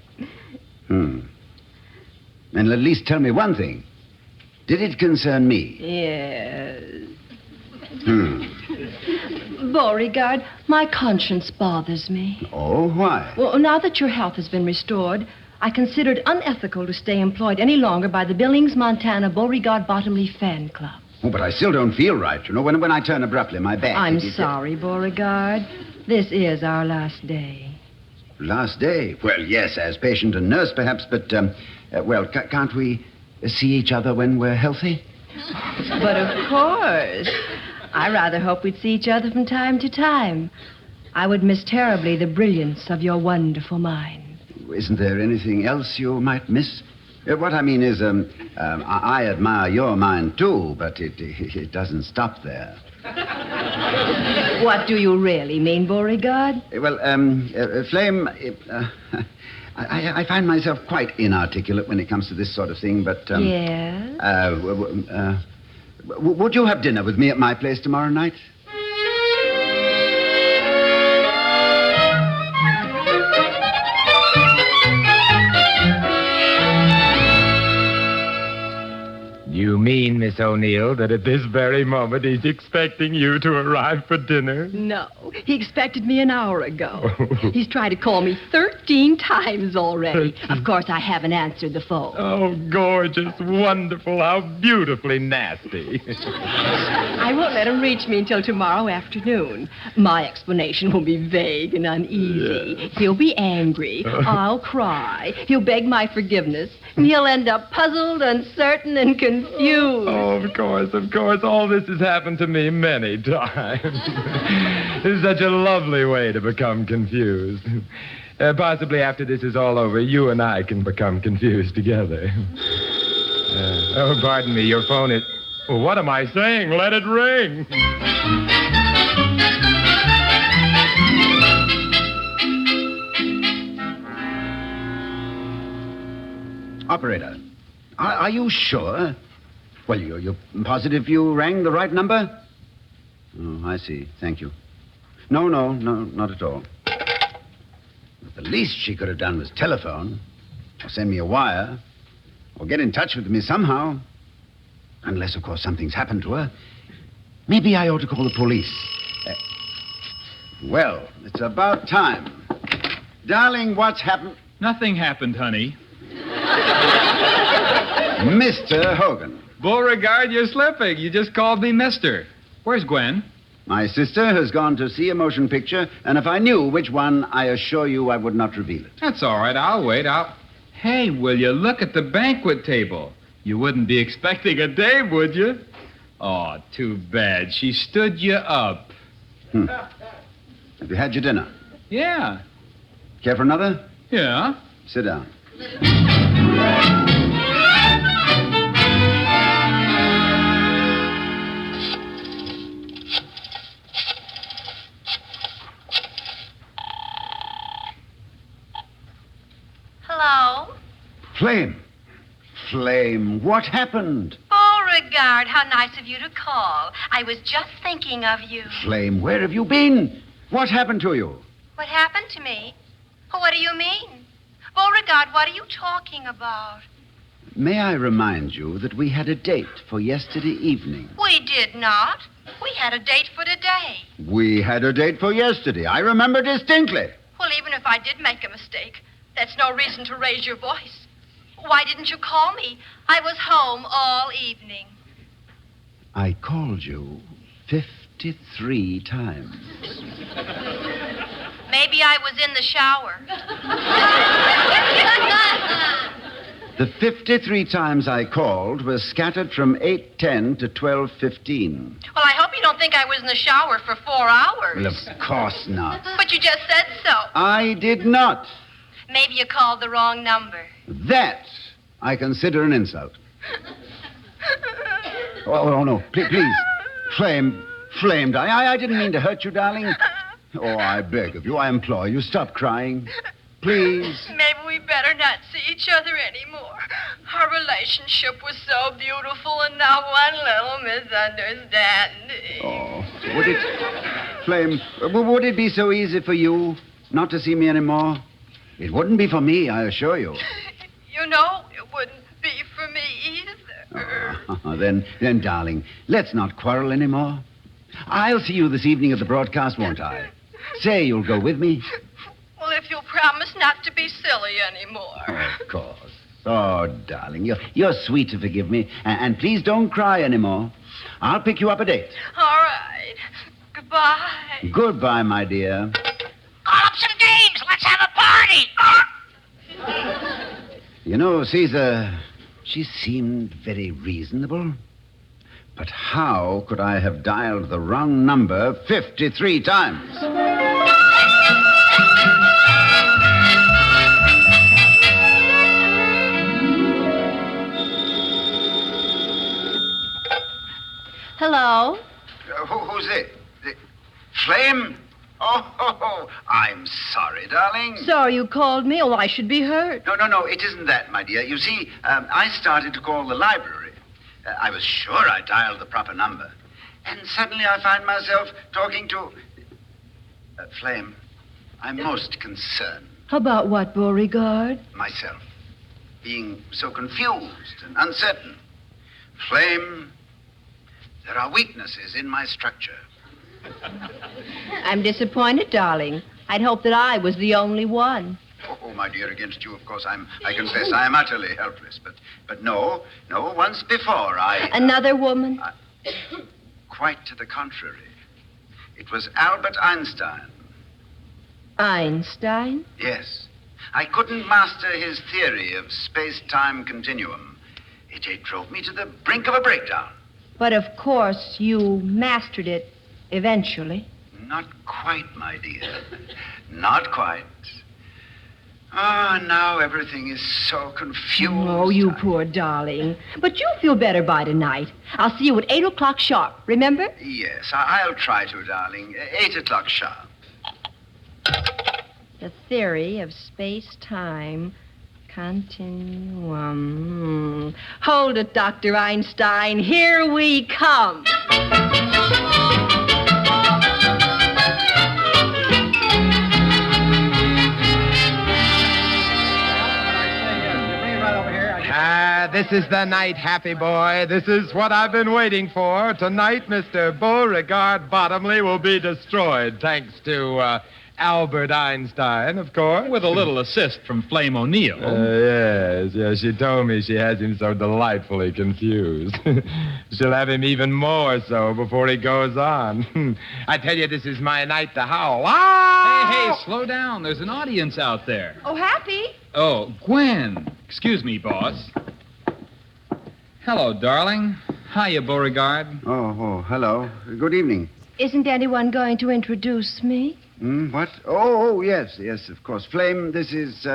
And at least tell me one thing. Did it concern me? Yes. Beauregard, my conscience bothers me. Oh, why? Well, now that your health has been restored, I consider it unethical to stay employed any longer by the Billings, Montana Beauregard Bottomly Fan Club. Oh, but I still don't feel right, you know. When I turn abruptly, my back... I'm sorry, Beauregard. This is our last day. Last day? Well, yes, as patient and nurse, perhaps, but, can't we see each other when we're healthy? But of course. I rather hope we'd see each other from time to time. I would miss terribly the brilliance of your wonderful mind. Isn't there anything else you might miss? What I mean is, I admire your mind, too, but it doesn't stop there. What do you really mean, Beauregard? Well, Flame, I find myself quite inarticulate when it comes to this sort of thing, but... Yes? Would you have dinner with me at my place tomorrow night? You mean, Miss O'Neill, that at this very moment he's expecting you to arrive for dinner? No, he expected me an hour ago. He's tried to call me 13 times already. Of course, I haven't answered the phone. Oh, gorgeous, wonderful, how beautifully nasty. I won't let him reach me until tomorrow afternoon. My explanation will be vague and uneasy. He'll be angry. I'll cry. He'll beg my forgiveness. And he'll end up puzzled, uncertain, and confused. Oh, of course. All this has happened to me many times. It's such a lovely way to become confused. Possibly after this is all over, you and I can become confused together. Oh, pardon me, your phone is... Well, what am I saying? Let it ring. Operator, are you sure? Well, you're positive you rang the right number? Oh, I see. Thank you. No, not at all. But the least she could have done was telephone, or send me a wire, or get in touch with me somehow. Unless, of course, something's happened to her. Maybe I ought to call the police. Well, it's about time. Darling, what's happened? Nothing happened, honey. Mr. Hogan. Beauregard, you're slipping. You just called me mister. Where's Gwen? My sister has gone to see a motion picture, and if I knew which one, I assure you I would not reveal it. That's all right. I'll wait. Hey, will you look at the banquet table? You wouldn't be expecting a dame, would you? Oh, too bad. She stood you up. Have you had your dinner? Yeah. Care for another? Yeah. Sit down. Hello? Flame, what happened? Beauregard, how nice of you to call. I was just thinking of you. Flame, where have you been? What happened to you? What happened to me? What do you mean? Beauregard, what are you talking about? May I remind you that we had a date for yesterday evening? We did not. We had a date for today. We had a date for yesterday. I remember distinctly. Well, even if I did make a mistake, that's no reason to raise your voice. Why didn't you call me? I was home all evening. I called you 53 times. Maybe I was in the shower. The 53 times I called were scattered from 8:10 to 12:15. Well, I hope you don't think I was in the shower for 4 hours. Well, of course not. But you just said so. I did not. Maybe you called the wrong number. That I consider an insult. Oh, no, please. Flamed. I didn't mean to hurt you, darling. Oh, I beg of you, I implore you, stop crying. Please. Maybe we better not see each other anymore. Our relationship was so beautiful, and now one little misunderstanding. Oh, would it be so easy for you not to see me anymore? It wouldn't be for me, I assure you. You know it wouldn't be for me either. Then, darling, let's not quarrel anymore. I'll see you this evening at the broadcast, won't I? Say you'll go with me. Well, if you'll promise not to be silly anymore. Of course. Oh, darling, you're sweet to forgive me. And please don't cry anymore. I'll pick you up a date. All right. Goodbye. Goodbye, my dear. Call up some dames. Let's have a party. You know, Caesar, she seemed very reasonable. But how could I have dialed the wrong number 53 times? Hello? Who's it? Flame? Oh, I'm sorry, darling. Sorry you called me. Oh, I should be hurt. No, it isn't that, my dear. You see, I started to call the library. I was sure I dialed the proper number. And suddenly I find myself talking to... Flame, I'm most concerned. About what, Beauregard? Myself. Being so confused and uncertain. Flame, there are weaknesses in my structure. I'm disappointed, darling. I'd hoped that I was the only one. Oh, my dear, against you, of course, I confess I am utterly helpless. But no, once before Another woman? Quite to the contrary. It was Albert Einstein. Einstein? Yes. I couldn't master his theory of space-time continuum. It drove me to the brink of a breakdown. But of course you mastered it eventually. Not quite, my dear. Not quite. Now everything is so confused. Oh, you poor darling. But you'll feel better by tonight. I'll see you at 8 o'clock sharp, remember? Yes, I'll try to, darling. 8 o'clock sharp. The theory of space-time continuum. Hold it, Dr. Einstein. Here we come. This is the night, happy boy. This is what I've been waiting for. Tonight, Mr. Beauregard Bottomly will be destroyed, thanks to Albert Einstein, of course. With a little assist from Flame O'Neill. Yes, she told me she has him so delightfully confused. She'll have him even more so before he goes on. I tell you, this is my night to howl. Hey, slow down. There's an audience out there. Oh, Happy? Oh, Gwen. Excuse me, boss. Hello, darling. Hiya, Beauregard. Oh, hello. Good evening. Isn't anyone going to introduce me? What? Oh, yes, of course. Flame, this is,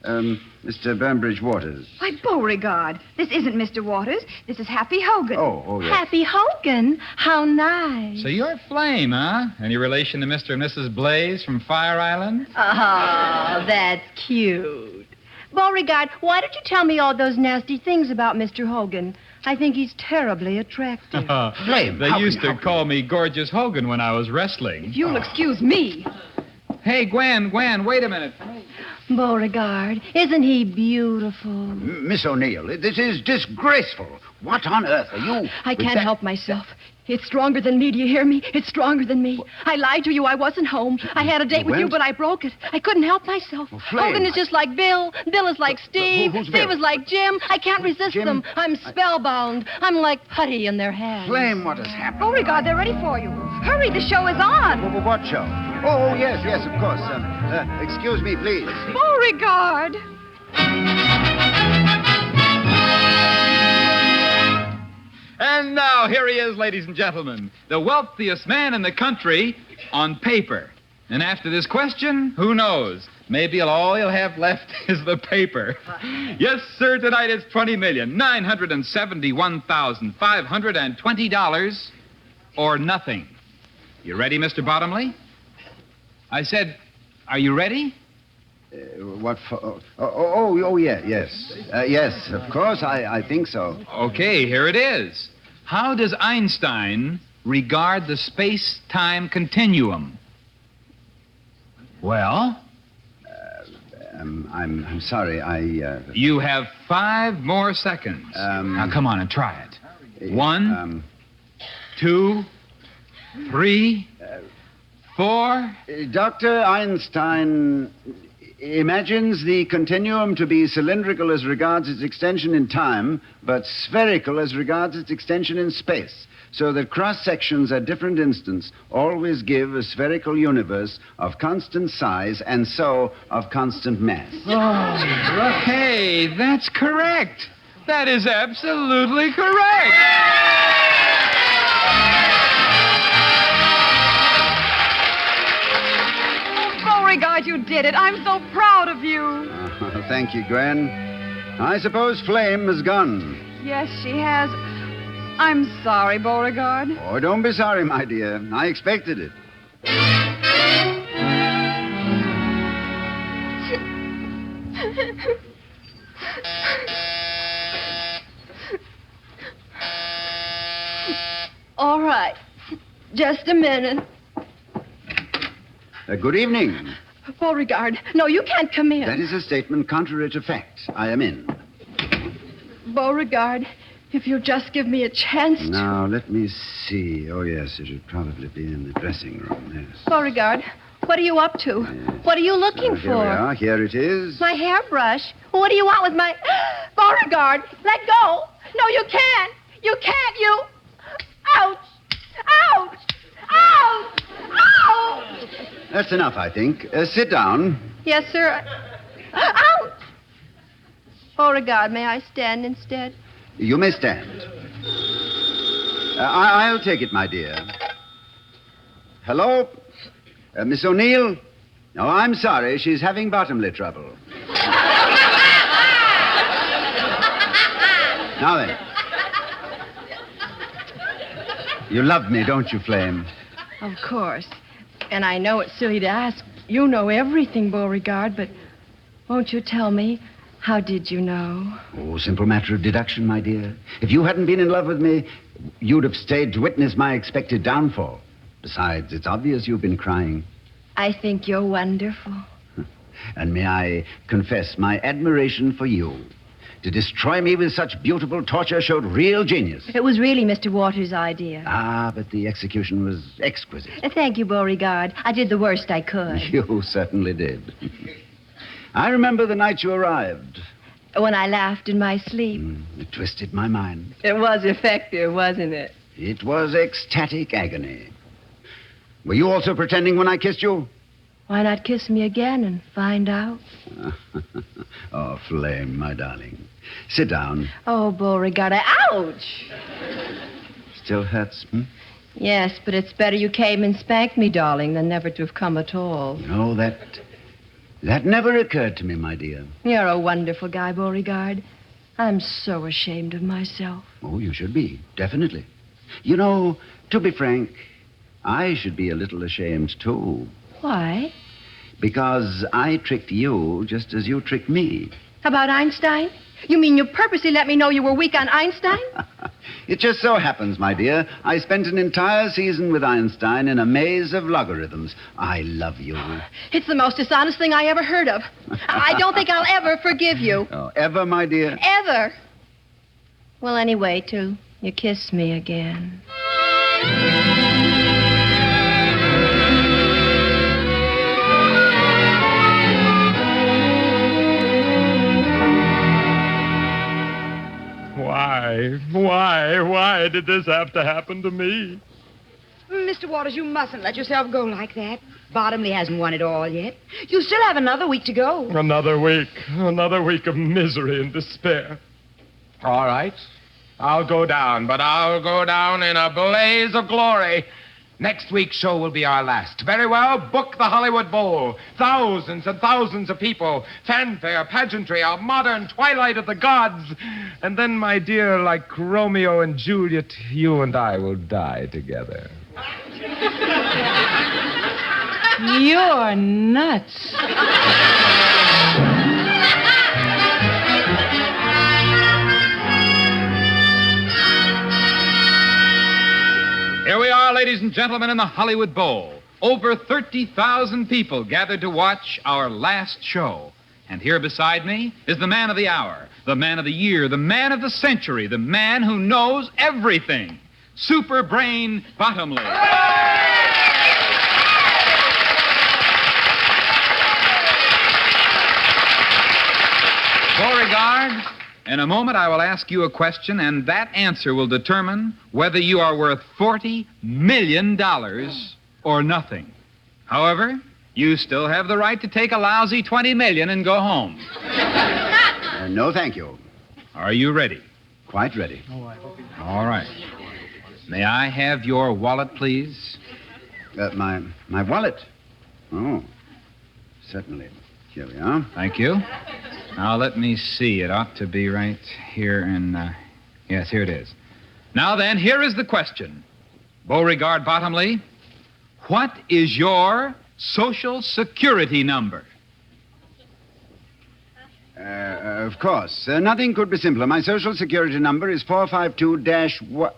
Mr. Burnbridge Waters. Why, Beauregard, this isn't Mr. Waters. This is Happy Hogan. Oh, yes. Happy Hogan? How nice. So you're Flame, huh? Any relation to Mr. and Mrs. Blaze from Fire Island? Oh, that's cute. Beauregard, why don't you tell me all those nasty things about Mr. Hogan? I think he's terribly attractive. Flame, They used to call me Gorgeous Hogan when I was wrestling. If you'll excuse me. Hey, Gwen, wait a minute. Beauregard, isn't he beautiful? Miss O'Neill, this is disgraceful. What on earth are you... I can't help myself. It's stronger than me, do you hear me? It's stronger than me. I lied to you. I wasn't home. I had a date with you, but I broke it. I couldn't help myself. Hogan is just like Bill. Bill is like Steve. Steve is like Jim. I can't resist them. I'm spellbound. I'm like putty in their hands. Flame, what has happened? Beauregard, they're ready for you. Hurry, the show is on. What show? Oh, yes, of course. Excuse me, please. Beauregard. And now, here he is, ladies and gentlemen, the wealthiest man in the country on paper. And after this question, who knows? Maybe all he'll have left is the paper. Yes, sir, tonight it's $20,971,520 or nothing. You ready, Mr. Bottomly? I said, are you ready? What for? Yes. Yes, of course, I think so. Okay, here it is. How does Einstein regard the space-time continuum? Well? I'm sorry, You have 5 more seconds. Now, come on and try it. 1, 2, 3, 4... Dr. Einstein imagines the continuum to be cylindrical as regards its extension in time, but spherical as regards its extension in space, so that cross-sections at different instants always give a spherical universe of constant size and so of constant mass. Oh, hey, that's correct. That is absolutely correct. Beauregard, you did it. I'm so proud of you. Thank you, Gwen. I suppose Flame has gone. Yes, she has. I'm sorry, Beauregard. Oh, don't be sorry, my dear. I expected it. All right. Just a minute. Good evening. Beauregard, no, you can't come in. That is a statement contrary to fact. I am in. Beauregard, if you'll just give me a chance to... Now, let me see. Oh, yes, it should probably be in the dressing room, yes. Beauregard, what are you up to? What are you looking Here we for? are. Here it is. My hairbrush. What do you want with my... Beauregard, let go. No, you can't. You can't, you... Ouch! Ouch! Ouch! Ouch! That's enough, I think. Sit down. Yes, sir. Ouch! Beauregard, may I stand instead? You may stand. I'll take it, my dear. Hello? Miss O'Neill? No, I'm sorry. She's having Bottomly trouble. Now then. You love me, don't you, Flame? Of course. And I know it's silly to ask. You know everything, Beauregard, but won't you tell me, how did you know? Oh, simple matter of deduction, my dear. If you hadn't been in love with me, you'd have stayed to witness my expected downfall. Besides, it's obvious you've been crying. I think you're wonderful. And may I confess my admiration for you. To destroy me with such beautiful torture showed real genius. It was really Mr. Waters' idea. Ah, but the execution was exquisite. Thank you, Beauregard. I did the worst I could. You certainly did. I remember the night you arrived. When I laughed in my sleep. It twisted my mind. It was effective, wasn't it? It was ecstatic agony. Were you also pretending when I kissed you? Why not kiss me again and find out? Oh, Flame, my darling. Sit down. Oh, Beauregard, ouch! Still hurts, hmm? Yes, but it's better you came and spanked me, darling, than never to have come at all. No, that never occurred to me, my dear. You're a wonderful guy, Beauregard. I'm so ashamed of myself. Oh, you should be, definitely. You know, to be frank, I should be a little ashamed, too. Why? Because I tricked you just as you tricked me. About Einstein? You mean you purposely let me know you were weak on Einstein? It just so happens, my dear, I spent an entire season with Einstein in a maze of logarithms. I love you. It's the most dishonest thing I ever heard of. I don't think I'll ever forgive you. Oh, ever, my dear? Ever. Well, anyway, till you kiss me again. Why did this have to happen to me? Mr. Waters, you mustn't let yourself go like that. Bottomly hasn't won it all yet. You still have another week to go. Another week of misery and despair. All right. I'll go down, but I'll go down in a blaze of glory. Next week's show will be our last. Very well, book the Hollywood Bowl. Thousands and thousands of people. Fanfare, pageantry, a modern twilight of the gods. And then, my dear, like Romeo and Juliet, you and I will die together. You're nuts. Here we are, ladies and gentlemen, in the Hollywood Bowl. Over 30,000 people gathered to watch our last show. And here beside me is the man of the hour, the man of the year, the man of the century, the man who knows everything, Super Brain Bottomly. Beauregard, in a moment I will ask you a question, and that answer will determine whether you are worth $40 million or nothing. However, you still have the right to take a lousy $20 million and go home. No, thank you. Are you ready? Quite ready. All right. May I have your wallet, please? My wallet? Oh, certainly. Here we are. Thank you. Now, let me see. It ought to be right here in... yes, here it is. Now, then, here is the question. Beauregard Bottomly, what is your Social Security number? Of course. Nothing could be simpler. My social security number is 452-what?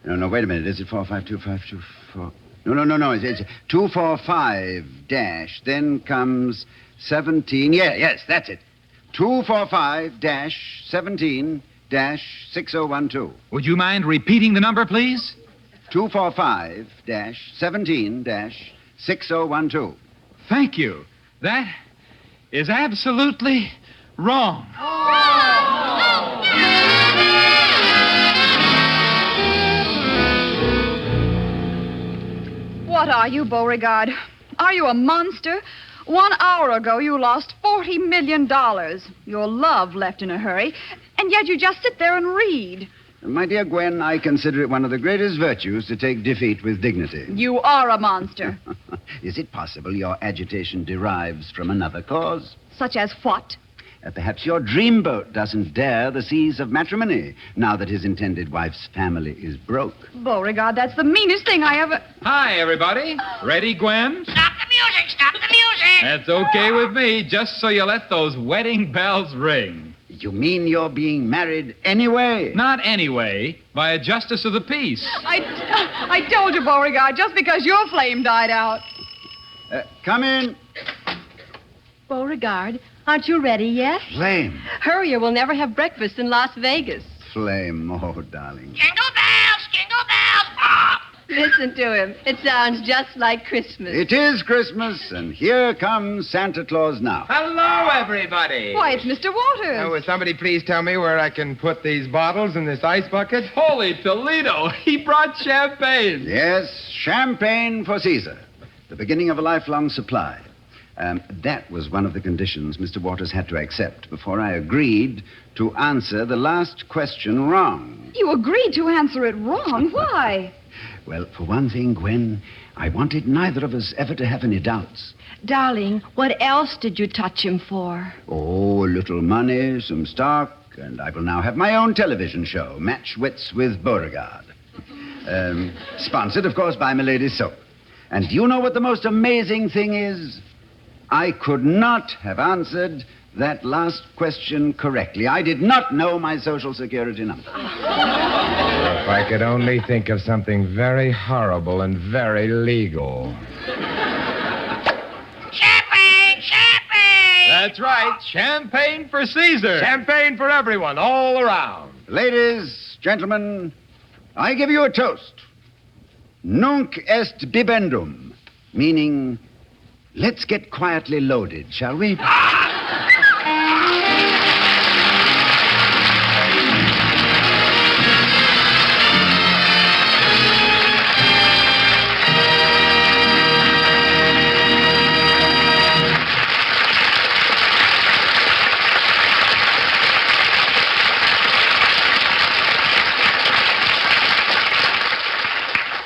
No, wait a minute. Is it 452-524? No. It's 245 dash. Then comes 17. Yes, that's it. 245-17-6012. Would you mind repeating the number, please? 245-17-6012. Thank you. That is absolutely wrong. What are you, Beauregard? Are you a monster? 1 hour ago, you lost $40 million. Your love left in a hurry, and yet you just sit there and read. My dear Gwen, I consider it one of the greatest virtues to take defeat with dignity. You are a monster. Is it possible your agitation derives from another cause? Such as what? Perhaps your dreamboat doesn't dare the seas of matrimony, now that his intended wife's family is broke. Beauregard, that's the meanest thing I ever... Hi, everybody. Ready, Gwen? Stop the music! Stop the music! That's okay with me, just so you let those wedding bells ring. You mean you're being married anyway? Not anyway, by a justice of the peace. I told you, Beauregard, just because your flame died out. Come in. Beauregard, aren't you ready yet? Flame. Hurry or we'll never have breakfast in Las Vegas. Flame, oh, darling. Jingle bells! Jingle bells! Ah! Listen to him. It sounds just like Christmas. It is Christmas, and here comes Santa Claus now. Hello, everybody. Why, it's Mr. Waters. Now, will somebody please tell me where I can put these bottles in this ice bucket? Holy Toledo, he brought champagne. Yes, champagne for Caesar. The beginning of a lifelong supply. That was one of the conditions Mr. Waters had to accept before I agreed to answer the last question wrong. You agreed to answer it wrong. Why? Well, for one thing, Gwen, I wanted neither of us ever to have any doubts. Darling, what else did you touch him for? Oh, a little money, some stock, and I will now have my own television show, Match Wits with Beauregard. Sponsored, of course, by Milady's Soap. And do you know what the most amazing thing is? I could not have answered that last question correctly. I did not know my Social Security number. If I could only think of something very horrible and very legal. Champagne! Champagne! That's right, champagne for Caesar. Champagne for everyone, all around. Ladies, gentlemen, I give you a toast. Nunc est bibendum, meaning, let's get quietly loaded, shall we?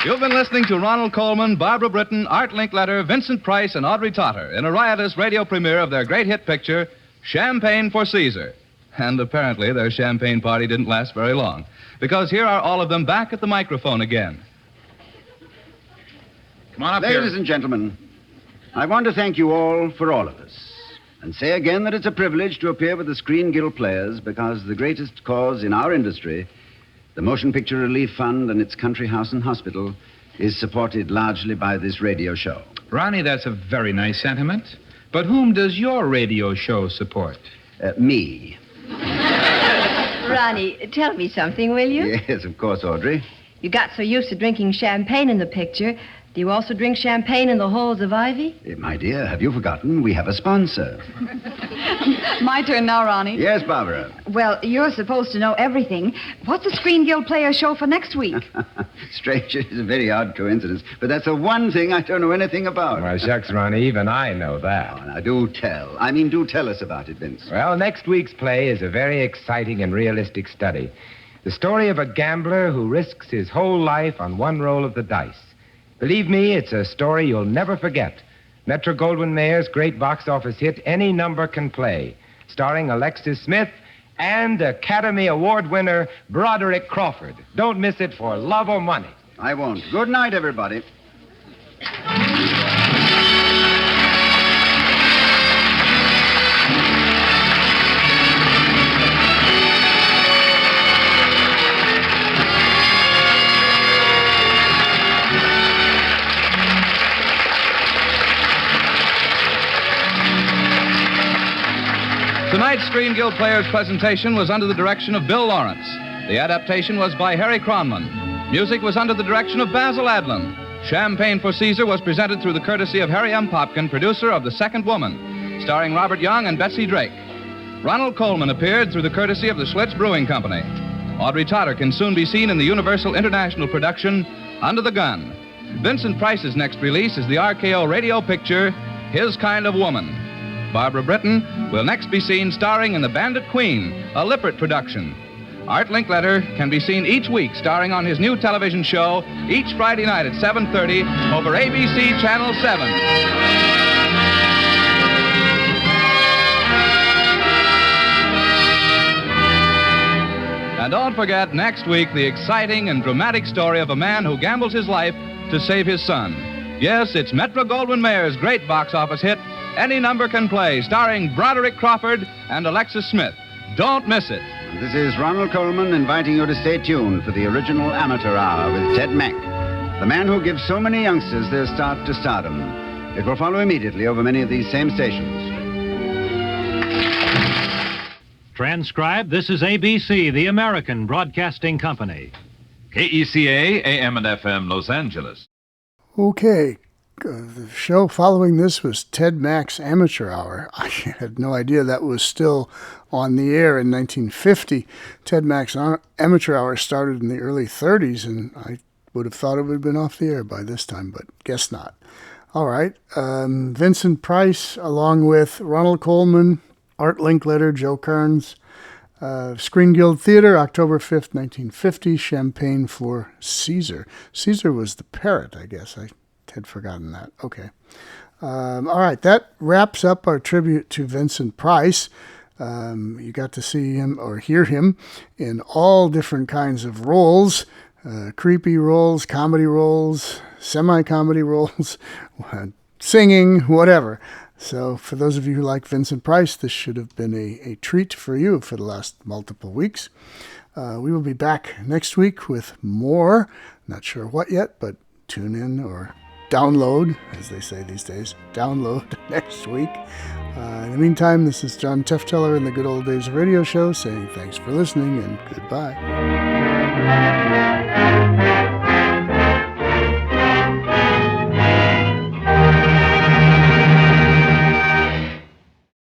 You've been listening to Ronald Colman, Barbara Britton, Art Linkletter, Vincent Price, and Audrey Totter in a riotous radio premiere of their great hit picture, Champagne for Caesar. And apparently their champagne party didn't last very long, because here are all of them back at the microphone again. Come on up here. Ladies and gentlemen, I want to thank you all for all of us, and say again that it's a privilege to appear with the Screen Guild players, because the greatest cause in our industry, the Motion Picture Relief Fund and its country house and hospital, is supported largely by this radio show. Ronnie, that's a very nice sentiment. But whom does your radio show support? Me. Ronnie, tell me something, will you? Yes, of course, Audrey. You got so used to drinking champagne in the picture. Do you also drink champagne in the halls of Ivy? My dear, have you forgotten? We have a sponsor. My turn now, Ronnie. Yes, Barbara. Well, you're supposed to know everything. What's the Screen Guild Players show for next week? Strange, it is a very odd coincidence, but that's the one thing I don't know anything about. Well, shucks, Ronnie, even I know that. Oh, now, do tell us about it, Vince. Well, next week's play is a very exciting and realistic study. The story of a gambler who risks his whole life on one roll of the dice. Believe me, it's a story you'll never forget. Metro-Goldwyn-Mayer's great box office hit, Any Number Can Play, starring Alexis Smith and Academy Award winner Broderick Crawford. Don't miss it for love or money. I won't. Good night, everybody. Tonight's Screen Guild Players presentation was under the direction of Bill Lawrence. The adaptation was by Harry Cronman. Music was under the direction of Basil Adlin. Champagne for Caesar was presented through the courtesy of Harry M. Popkin, producer of The Second Woman, starring Robert Young and Betsy Drake. Ronald Colman appeared through the courtesy of the Schlitz Brewing Company. Audrey Totter can soon be seen in the Universal International production Under the Gun. Vincent Price's next release is the RKO radio picture His Kind of Woman. Barbara Britton will next be seen starring in The Bandit Queen, a Lippert production. Art Linkletter can be seen each week starring on his new television show each Friday night at 7:30 over ABC Channel 7. And don't forget, next week, the exciting and dramatic story of a man who gambles his life to save his son. Yes, it's Metro-Goldwyn-Mayer's great box office hit, Any Number Can Play, starring Broderick Crawford and Alexis Smith. Don't miss it. This is Ronald Colman inviting you to stay tuned for the original Amateur Hour with Ted Mack, the man who gives so many youngsters their start to stardom. It will follow immediately over many of these same stations. Transcribed, this is ABC, the American Broadcasting Company. KECA, AM and FM, Los Angeles. Okay. The show following this was Ted Mack's Amateur Hour. I had no idea that was still on the air in 1950. Ted Mack's Amateur Hour started in the early 30s, and I would have thought it would have been off the air by this time, but guess not. All right. Vincent Price, along with Ronald Colman, Art Linkletter, Joe Kearns, Screen Guild Theater, October 5th, 1950, Champagne for Caesar. Caesar was the parrot, I guess. I had forgotten that. Okay. All right. That wraps up our tribute to Vincent Price. You got to see him or hear him in all different kinds of roles, creepy roles, comedy roles, semi-comedy roles, singing, whatever. So for those of you who like Vincent Price, this should have been a treat for you for the last multiple weeks. We will be back next week with more. Not sure what yet, but tune in or download, as they say these days. Download next week. In the meantime, this is John Tefteller in the Good Old Days of Radio Show saying thanks for listening and goodbye.